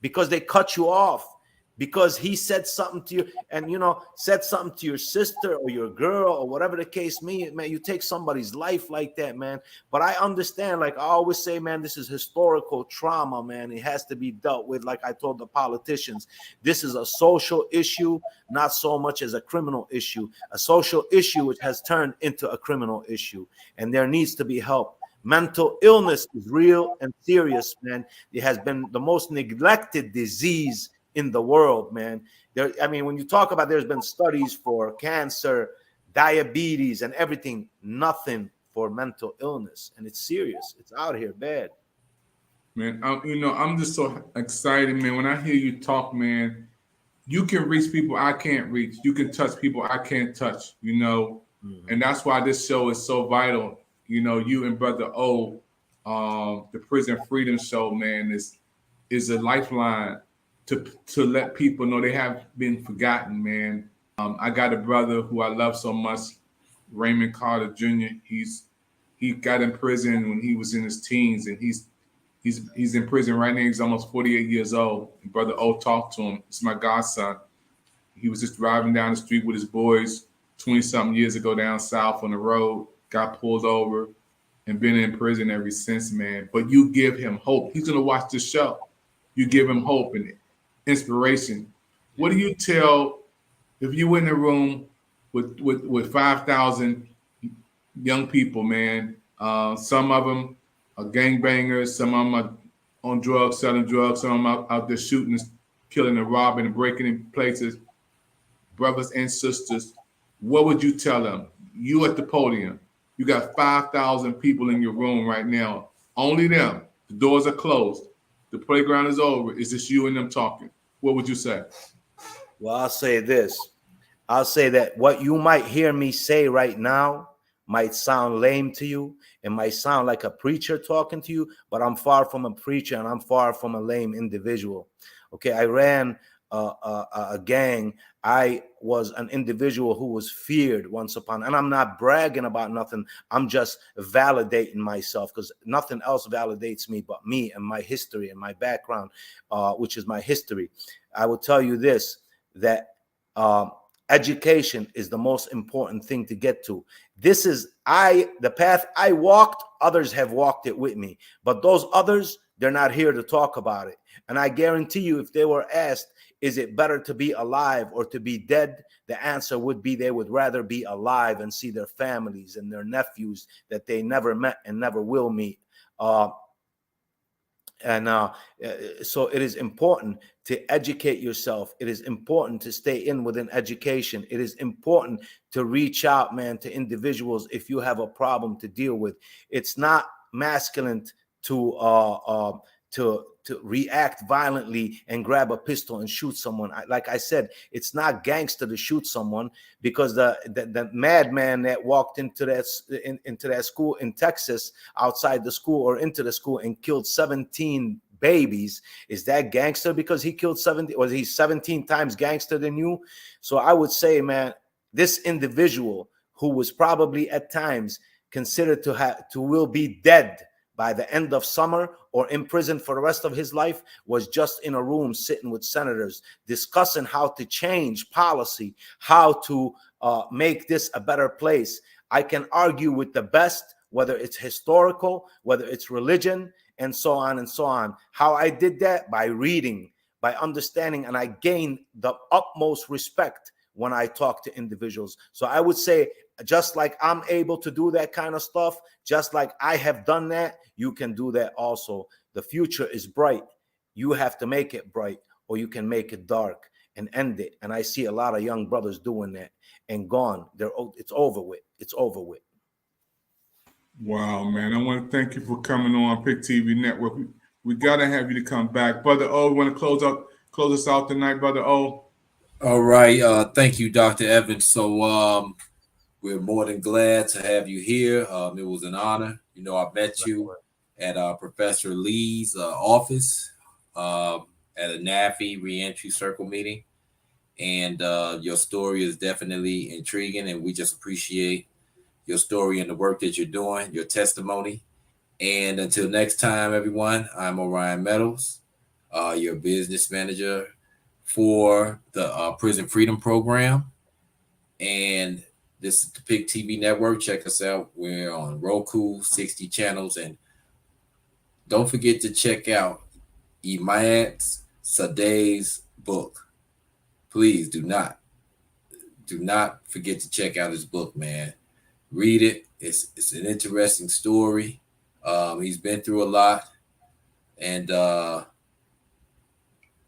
because they cut you off, because he said something to you, and said something to your sister or your girl or whatever the case may be, man. You take somebody's life like that, man. But I understand, like I always say, man, this is historical trauma, man. It has to be dealt with. Like I told the politicians, this is a social issue, not so much as a criminal issue. A social issue which has turned into a criminal issue, and there needs to be help. Mental illness is real and serious, man. It has been the most neglected disease in the world, man. When you talk about, there's been studies for cancer, diabetes, and everything, nothing for mental illness, and it's serious. It's out here bad. Man, I'm just so excited, man. When I hear you talk, man, you can reach people I can't reach. You can touch people I can't touch, and that's why this show is so vital. You and Brother O, the Prison Freedom Show, man, is a lifeline to let people know they have been forgotten, man. I got a brother who I love so much, Raymond Carter Jr. He got in prison when he was in his teens, and he's in prison right now. He's almost 48 years old. And Brother O talked to him. It's my godson. He was just driving down the street with his boys 20-something years ago down south on the road, got pulled over, and been in prison ever since, man. But you give him hope. He's going to watch the show. You give him hope and inspiration. What do you tell if you were in a room with 5,000 young people, man? Some of them are gangbangers, some of them are on drugs, selling drugs, some of them out there shooting, killing and robbing and breaking in places. Brothers and sisters, what would you tell them? You at the podium, you got 5,000 people in your room right now, only them. The doors are closed. The playground is over. It's just you and them talking. What would you say? Well, I'll say this. I'll say that what you might hear me say right now might sound lame to you. It might sound like a preacher talking to you, but I'm far from a preacher and I'm far from a lame individual. Okay, I ran a gang. I was an individual who was feared once upon, and I'm not bragging about nothing. I'm just validating myself, because nothing else validates me but me and my history and my background, which is my history. I will tell you this, that education is the most important thing to get to. This is the path I walked, others have walked it with me, but those others, they're not here to talk about it. And I guarantee you, if they were asked, is it better to be alive or to be dead? The answer would be they would rather be alive and see their families and their nephews that they never met and never will meet. So it is important to educate yourself. It is important to stay in within education. It is important to reach out, man, to individuals if you have a problem to deal with. It's not masculine to react violently and grab a pistol and shoot someone. Like I said, it's not gangster to shoot someone, because the madman that walked into that school in Texas, outside the school or into the school, and killed 17 babies, is that gangster because he killed 70? Was he 17 times gangster than you? So I would say, man, this individual who was probably at times considered to will be dead by the end of summer or in prison for the rest of his life, was just in a room sitting with senators discussing how to change policy, how to make this a better place. I can argue with the best, whether it's historical, whether it's religion, and so on and so on. How I did that? By reading, by understanding, and I gained the utmost respect when I talk to individuals. So I would say, just like I'm able to do that kind of stuff, just like I have done that, you can do that also. The future is bright. You have to make it bright, or you can make it dark and end it. And I see a lot of young brothers doing that and gone. It's over with. It's over with. Wow, man. I want to thank you for coming on Pick TV Network. We got to have you to come back. Brother O, want to close us out tonight, Brother O? All right. Thank you, Dr. Evans. So we're more than glad to have you here. It was an honor. You know, I met you at Professor Lee's office at a NAFI reentry circle meeting. And your story is definitely intriguing, and we just appreciate your story and the work that you're doing, your testimony. And until next time, everyone, I'm Orion Meadows, your business manager for the Prison Freedom Program. And this is the Pick TV Network. Check us out. We're on Roku, 60 channels. And don't forget to check out Imad Sadeh's book. Please do not forget to check out his book, man. Read it. It's an interesting story. He's been through a lot, and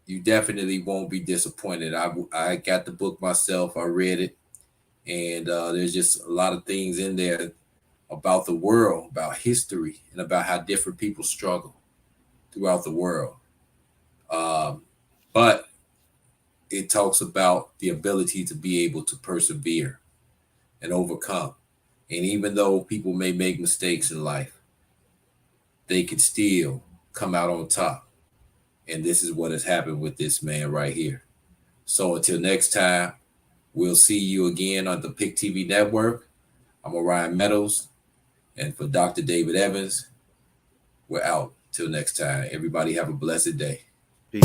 you definitely won't be disappointed. I got the book myself. I read it, and there's just a lot of things in there about the world, about history, and about how different people struggle throughout the world. But it talks about the ability to be able to persevere and overcome. And even though people may make mistakes in life, they can still come out on top. And this is what has happened with this man right here. So until next time, we'll see you again on the Pick TV Network. I'm Orion Meadows. And for Dr. David Evans, we're out. Till next time. Everybody have a blessed day. Peace.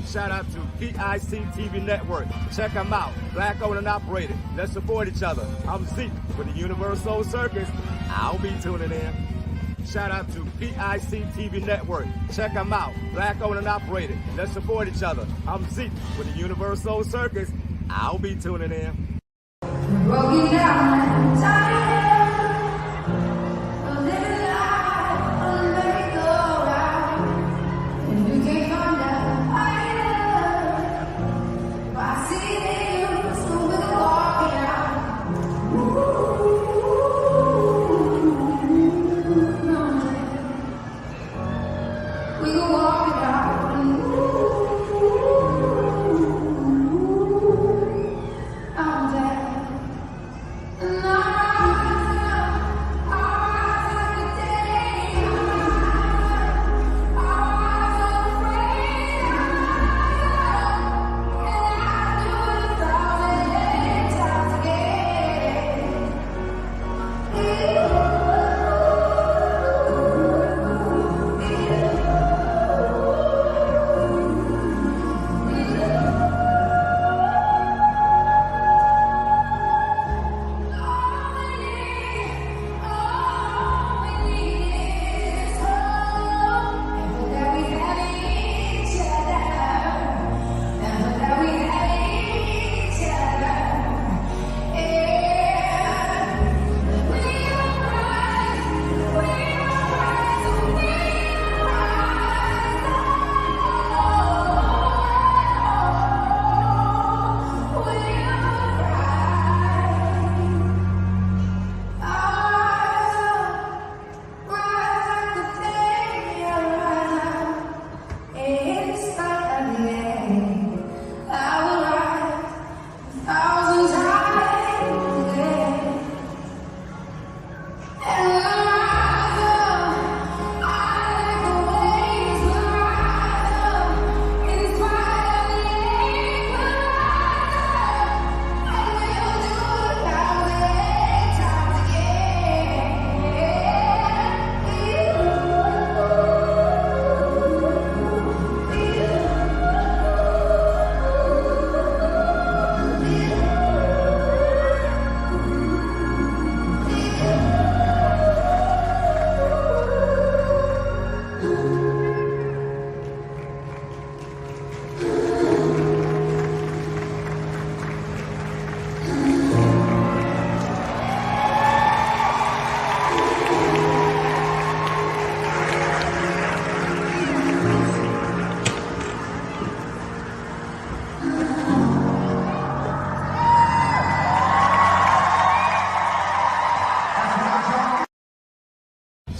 Shout out to PIC TV Network. Check them out. Black owned and operated. Let's support each other. I'm Zeke with the Universal Circus. I'll be tuning in. Shout out to PIC TV Network. Check them out. Black owned and operated. Let's support each other. I'm Zeke with the Universal Circus. I'll be tuning in. Broken down, tired of living life on the merry-go-round. And you can't come down higher. I see them, so we're walking out. We go walking out. I'm dead. And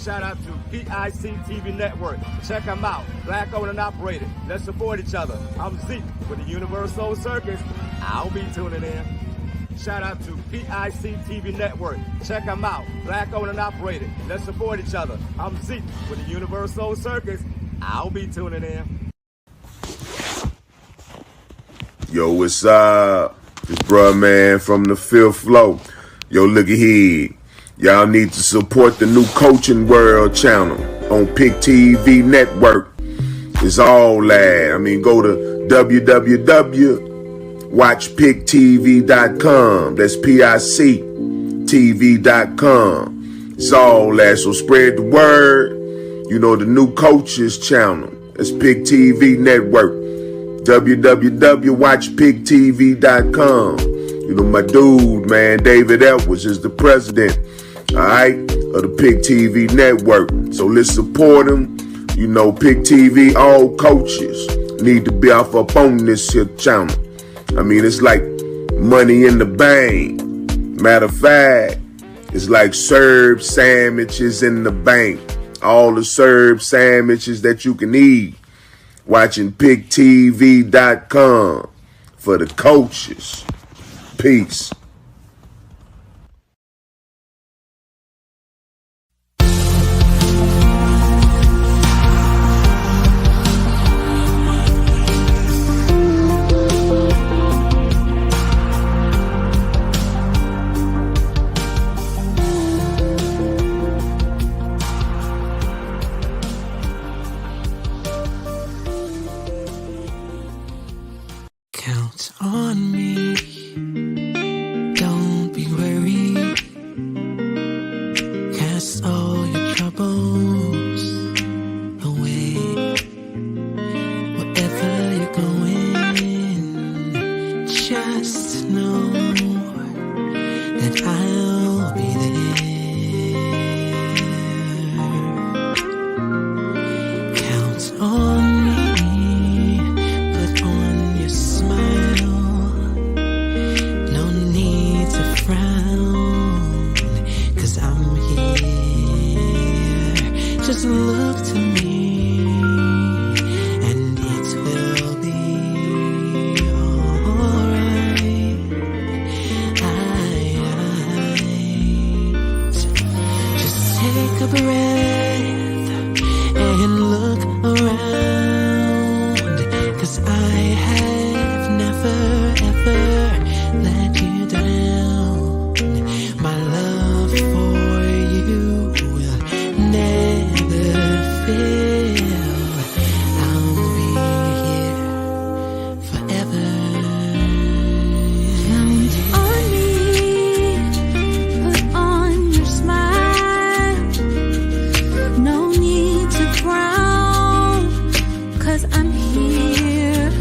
Shout out to PIC TV Network. Check them out. Black owned and operated. Let's support each other. I'm Zeke with the Universal Circus. I'll be tuning in. Shout out to PIC TV Network. Check them out. Black owned and operated. Let's support each other. I'm Zeke with the Universal Circus. I'll be tuning in. Yo, what's up? This bruh man from the fifth floor. Yo, look at here. Y'all need to support the new Coaching World channel on PIC TV Network. It's all that. I mean, go to www.watchpictv.com. That's PIC TV.com. It's all that. So spread the word. You know, the new Coaches channel. That's PIC TV Network. www.watchpictv.com. You know, my dude, man, David Edwards is the president, all right, of the PIC TV Network. So let's support him. You know, PIC TV, all coaches need to be off up on this here channel. I mean, it's like money in the bank. Matter of fact, it's like Serb sandwiches in the bank. All the Serb sandwiches that you can eat. Watching PICTV.com for the coaches. Peace. Count on me. Don't be worried. Cast all your troubles away. Wherever you're going, just know that I'll be there. Count on me. Put on your smile. No need to frown, 'cause I'm here. Just look to me, and it will be alright. Just take a breath and look around, 'cause I have never ever let you down. My love for you will never fail. I'll be here forever. Count on me, put on your smile. No need to frown, 'cause I'm here.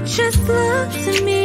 Just look to me,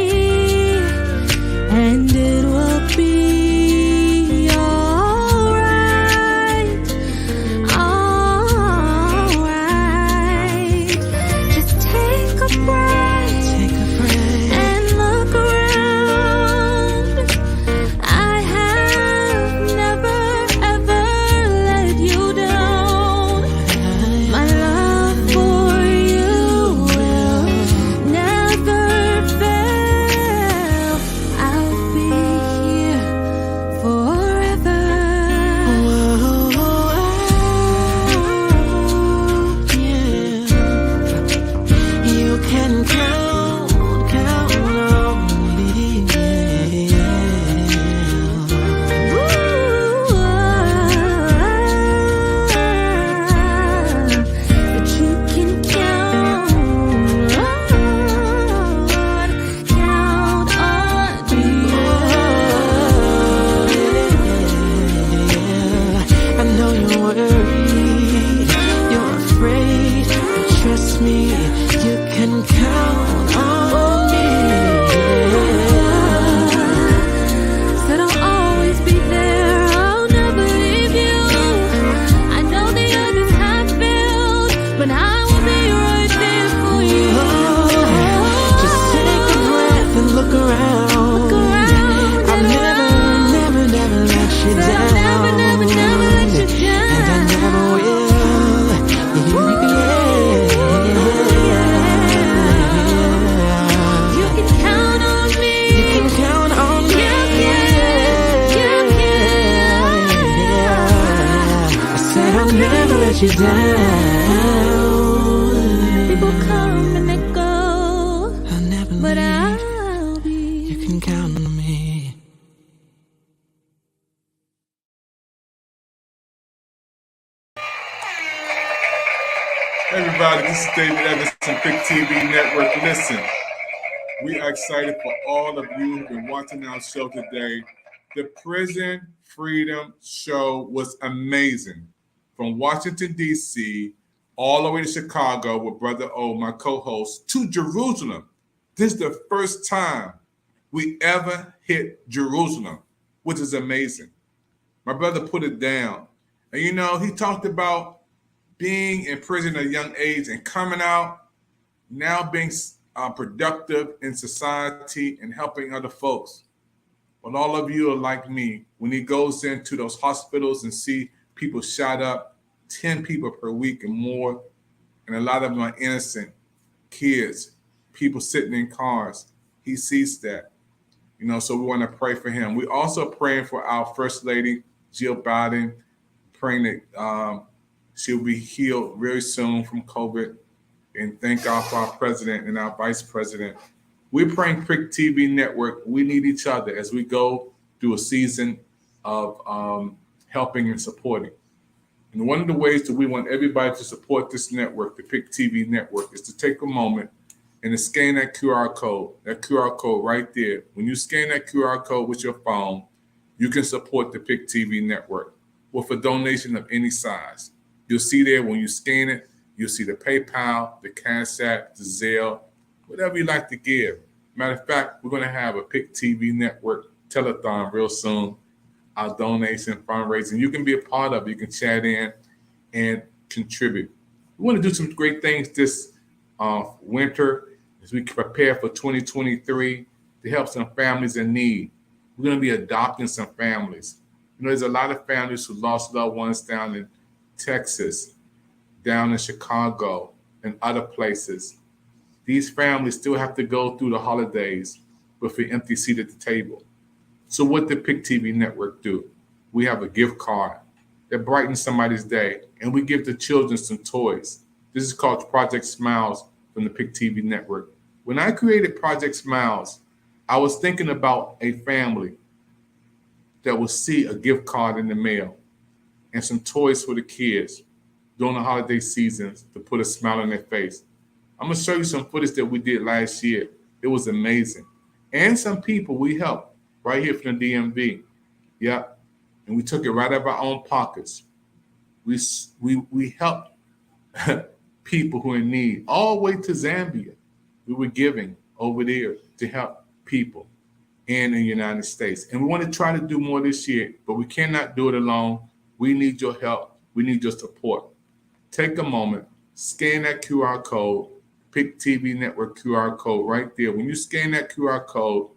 let you down. People come and they go, I'll never but leave. I'll be. You can count on me. Everybody, this is David Evans from Pick TV Network. Listen, we are excited for all of you who've been watching our show today. The Prison Freedom Show was amazing. From Washington, D.C., all the way to Chicago with Brother O, my co-host, to Jerusalem. This is the first time we ever hit Jerusalem, which is amazing. My brother put it down. And you know, he talked about being in prison at a young age and coming out, now being productive in society and helping other folks. But all of you are like me. When he goes into those hospitals and see people shot up, 10 people per week and more, and a lot of them are innocent kids, people sitting in cars, he sees that. You know, so we want to pray for him. We're also praying for our First Lady, Jill Biden, praying that she'll be healed very soon from COVID. And thank God for our president and our vice president. We're praying Pick TV Network. We need each other as we go through a season of helping and supporting. And one of the ways that we want everybody to support this network, the Pick TV Network, is to take a moment and to scan that QR code right there. When you scan that QR code with your phone, you can support the Pick TV Network with a donation of any size. You'll see there when you scan it, you'll see the PayPal, the Cash App, the Zelle, whatever you like to give. Matter of fact, we're going to have a Pick TV Network telethon real soon, our donation fundraising. You can be a part of it. You can chat in and contribute. We want to do some great things this winter as we prepare for 2023 to help some families in need. We're going to be adopting some families. You know, there's a lot of families who lost loved ones down in Texas, down in Chicago, and other places. These families still have to go through the holidays with an empty seat at the table. So what did Pick TV Network do? We have a gift card that brightens somebody's day, and we give the children some toys. This is called Project Smiles from the Pick TV Network. When I created Project Smiles, I was thinking about a family that will see a gift card in the mail and some toys for the kids during the holiday seasons to put a smile on their face. I'm going to show you some footage that we did last year. It was amazing. And some people we helped right here from the DMV. Yeah. And we took it right out of our own pockets. We helped people who are in need all the way to Zambia. We were giving over there to help people in the United States. And we want to try to do more this year, but we cannot do it alone. We need your help. We need your support. Take a moment, scan that QR code, Pick TV Network QR code right there. When you scan that QR code,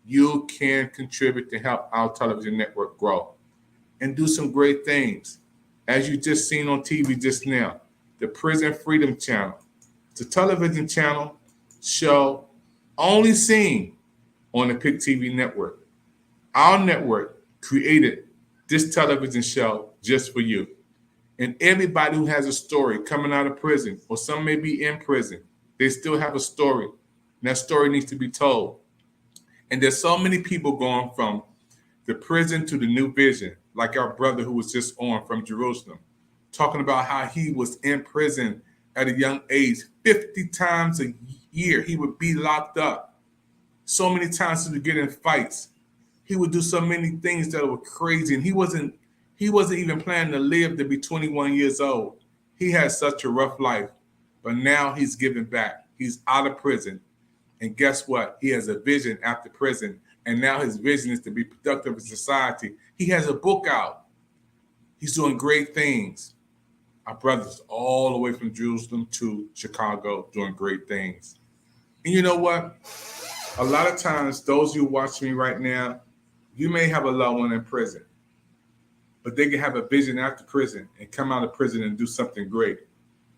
you can contribute to help our television network grow and do some great things. As you just seen on TV just now, the Prison Freedom Channel. It's a television channel show only seen on the Pick TV Network. Our network created this television show just for you. And everybody who has a story coming out of prison, or some may be in prison, they still have a story. And that story needs to be told. And there's so many people going from the prison to the New Vision, like our brother who was just on from Jerusalem, talking about how he was in prison at a young age. 50 times a year he would be locked up. So many times he would get in fights. He would do so many things that were crazy. And he wasn't even planning to live to be 21 years old. He had such a rough life. But now he's giving back. He's out of prison. And guess what? He has a vision after prison. And now his vision is to be productive in society. He has a book out. He's doing great things. Our brothers all the way from Jerusalem to Chicago doing great things. And you know what? A lot of times, those you watching me right now, you may have a loved one in prison, but they can have a vision after prison and come out of prison and do something great.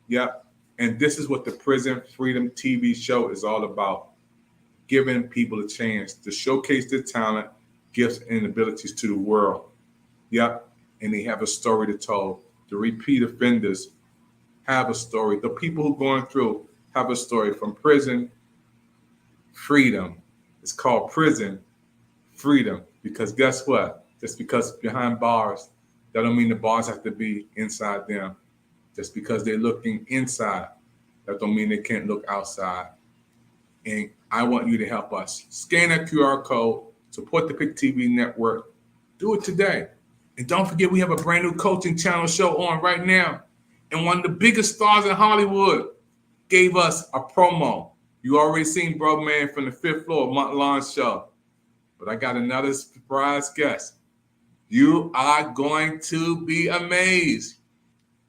Yep. And this is what the Prison Freedom TV show is all about. Giving people a chance to showcase their talent, gifts, and abilities to the world. Yep. And they have a story to tell the repeat offenders have a story. The people who are going through have a story. From prison, freedom. It's called prison freedom because guess what? Just because behind bars, that don't mean the bars have to be inside them. Just because they're looking inside, that don't mean they can't look outside. And I want you to help us. Scan that QR code, support the PIC TV network. Do it today. And don't forget, we have a brand new coaching channel show on right now. And one of the biggest stars in Hollywood gave us a promo. You already seen Bro Man from the 5th floor of Mont Lawn show. But I got another surprise guest. You are going to be amazed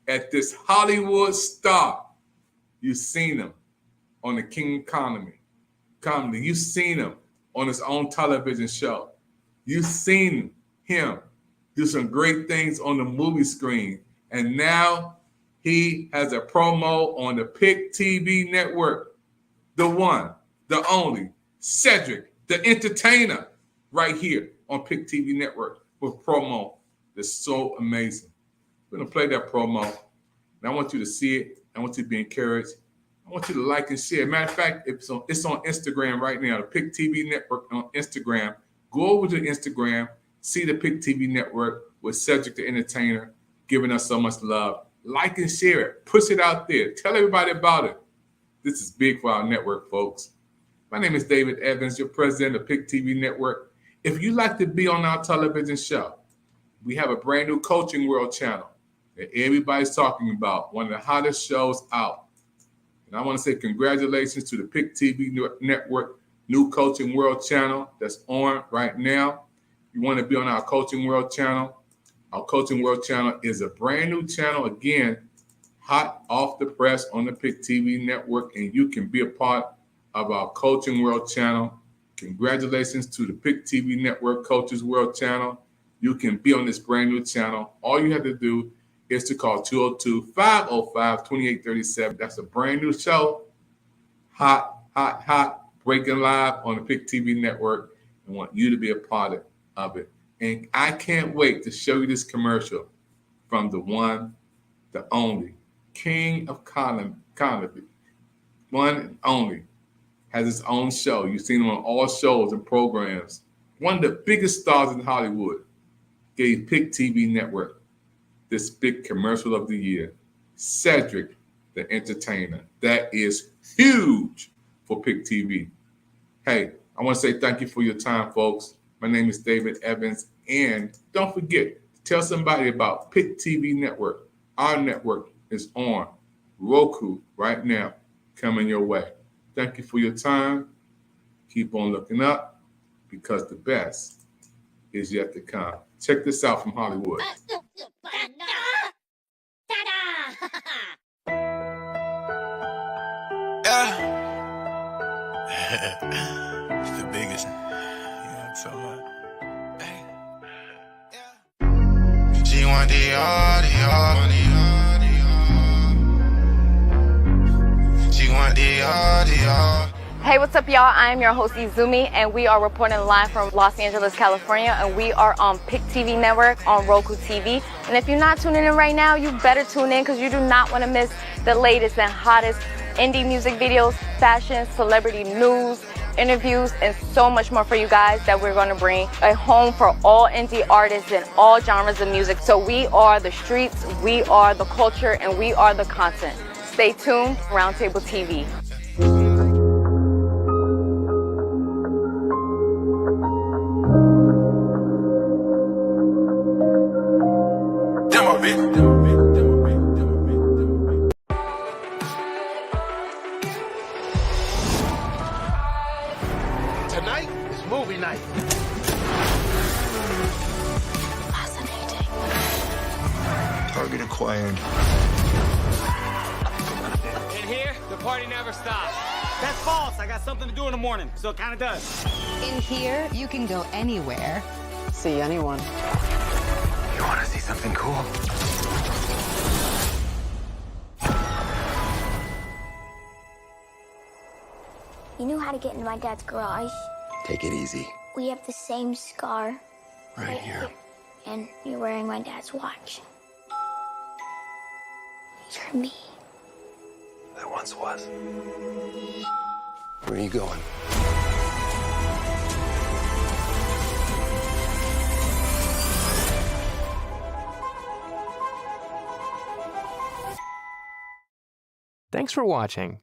at this Hollywood star. You've seen him on the King Comedy. You've seen him on his own television show. You've seen him do some great things on the movie screen. And now he has a promo on the PIC TV network. The one, the only, Cedric, the entertainer, right here on PIC TV network with promo that's so amazing. We're going to play that promo. And I want you to see it. I want you to be encouraged. I want you to like and share. Matter of fact, it's on Instagram right now, the PIC TV network on Instagram. Go over to Instagram, see the PIC TV network with Cedric the entertainer giving us so much love. Like and share it. Push it out there. Tell everybody about it. This is big for our network, folks. My name is David Evans, your president of PIC TV network. If you'd like to be on our television show, we have a brand new Coaching World channel that everybody's talking about, one of the hottest shows out. And I want to say congratulations to the PIC TV network new Coaching World channel that's on right now. You want to be on our Coaching World channel. Our Coaching World channel is a brand new channel, again, hot off the press on the PIC TV network, and you can be a part of our Coaching World channel. Congratulations to the PIC TV network Coaches World channel. You can be on this brand new channel. All you have to do is to call 202-505-2837. That's a brand new show. Hot, breaking live on the PIC TV network. I want you to be a part of it. And I can't wait to show you this commercial from the one, the only, King of Comedy. One and only. Has his own show. You've seen him on all shows and programs. One of the biggest stars in Hollywood gave PIC TV network this big commercial of the year. Cedric, the entertainer. That is huge for PIC TV. Hey, I want to say thank you for your time, folks. My name is David Evans. And don't forget, tell somebody about PIC TV network. Our network is on Roku right now, coming your way. Thank you for your time. Keep on looking up because the best is yet to come. Check this out from Hollywood. It's the biggest. Yeah, so hey. G1 Dior. G1 Dior. Hey, what's up, y'all? I am your host, Izumi, and we are reporting live from Los Angeles, California, and we are on PIC TV Network on Roku TV. And if you're not tuning in right now, you better tune in because you do not want to miss the latest and hottest indie music videos, fashion, celebrity news, interviews, and so much more for you guys that we're going to bring a home for all indie artists and all genres of music. So we are the streets, we are the culture, and we are the content. Stay tuned, Roundtable TV. Tonight is movie night. Fascinating. Target acquired. In here, the party never stops. That's false. I got something to do in the morning, so it kind of does. In here, you can go anywhere. See anyone. You want to see something cool? You knew how to get into my dad's garage. Take it easy. We have the same scar. Right here. And you're wearing my dad's watch. You're me. There once was. Where are you going? Thanks for watching.